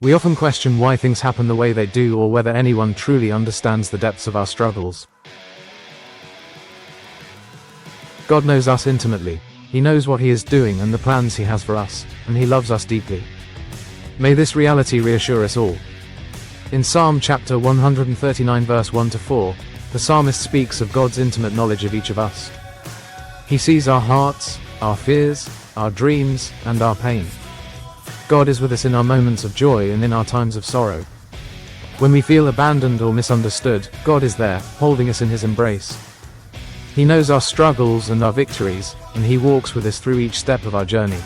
We often question why things happen the way they do or whether anyone truly understands the depths of our struggles. God knows us intimately. He knows what He is doing and the plans He has for us, and He loves us deeply. May this reality reassure us all. In Psalm chapter 139 verse 1-4, the psalmist speaks of God's intimate knowledge of each of us. He sees our hearts, our fears, our dreams, and our pain. God is with us in our moments of joy and in our times of sorrow. When we feel abandoned or misunderstood, God is there, holding us in His embrace. He knows our struggles and our victories, and He walks with us through each step of our journey.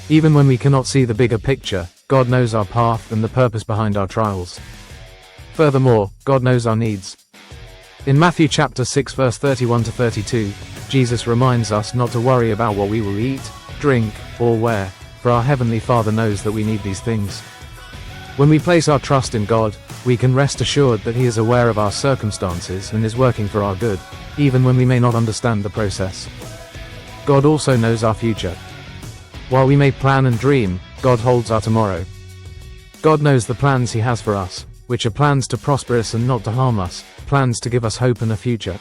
Even when we cannot see the bigger picture, God knows our path and the purpose behind our trials. Furthermore, God knows our needs. In Matthew chapter 6 verse 31-32, Jesus reminds us not to worry about what we will eat, drink, or wear, for our Heavenly Father knows that we need these things. When we place our trust in God, we can rest assured that He is aware of our circumstances and is working for our good, even when we may not understand the process. God also knows our future. While we may plan and dream, God holds our tomorrow. God knows the plans He has for us, which are plans to prosper us and not to harm us, plans to give us hope and a future.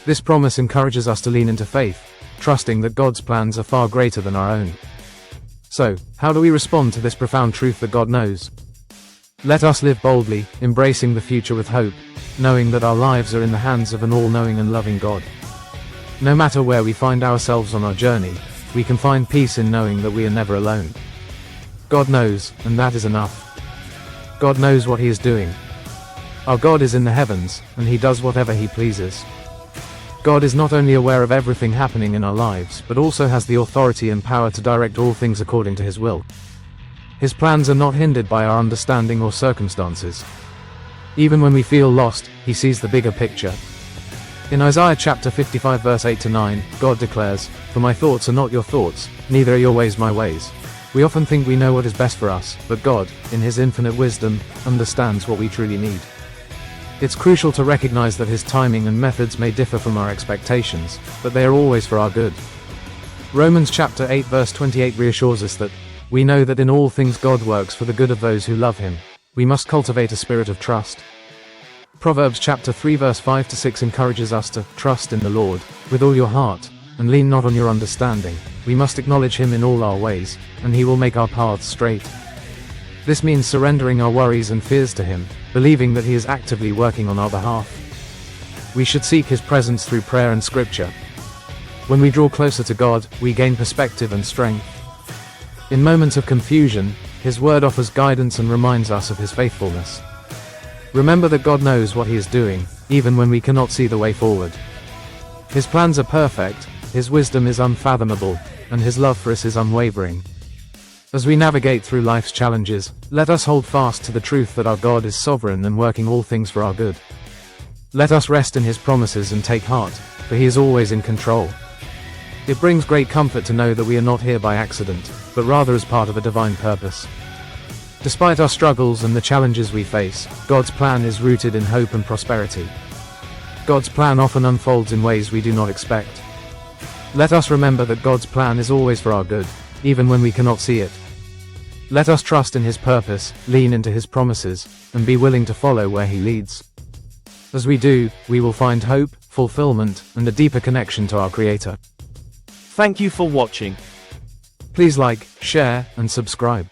This promise encourages us to lean into faith, trusting that God's plans are far greater than our own. So, how do we respond to this profound truth that God knows? Let us live boldly, embracing the future with hope, knowing that our lives are in the hands of an all-knowing and loving God. No matter where we find ourselves on our journey, we can find peace in knowing that we are never alone. God knows, and that is enough. God knows what He is doing. Our God is in the heavens, and He does whatever He pleases. God is not only aware of everything happening in our lives, but also has the authority and power to direct all things according to His will. His plans are not hindered by our understanding or circumstances. Even when we feel lost, He sees the bigger picture. In Isaiah chapter 55 verse 8-9, God declares, "For my thoughts are not your thoughts, neither are your ways my ways." We often think we know what is best for us, but God, in His infinite wisdom, understands what we truly need. It's crucial to recognize that His timing and methods may differ from our expectations, but they are always for our good. Romans chapter 8 verse 28 reassures us that, "We know that in all things God works for the good of those who love Him." We must cultivate a spirit of trust. Proverbs chapter 3 verse 5-6 encourages us to trust in the Lord with all your heart, and lean not on your understanding. We must acknowledge Him in all our ways, and He will make our paths straight. This means surrendering our worries and fears to Him, believing that He is actively working on our behalf. We should seek His presence through prayer and scripture. When we draw closer to God, we gain perspective and strength. In moments of confusion, His word offers guidance and reminds us of His faithfulness. Remember that God knows what He is doing, even when we cannot see the way forward. His plans are perfect, His wisdom is unfathomable, and His love for us is unwavering. As we navigate through life's challenges, let us hold fast to the truth that our God is sovereign and working all things for our good. Let us rest in His promises and take heart, for He is always in control. It brings great comfort to know that we are not here by accident, but rather as part of a divine purpose. Despite our struggles and the challenges we face, God's plan is rooted in hope and prosperity. God's plan often unfolds in ways we do not expect. Let us remember that God's plan is always for our good, even when we cannot see it. Let us trust in His purpose, lean into His promises, and be willing to follow where He leads. As we do, we will find hope, fulfillment, and a deeper connection to our Creator. Thank you for watching. Please like, share, and subscribe.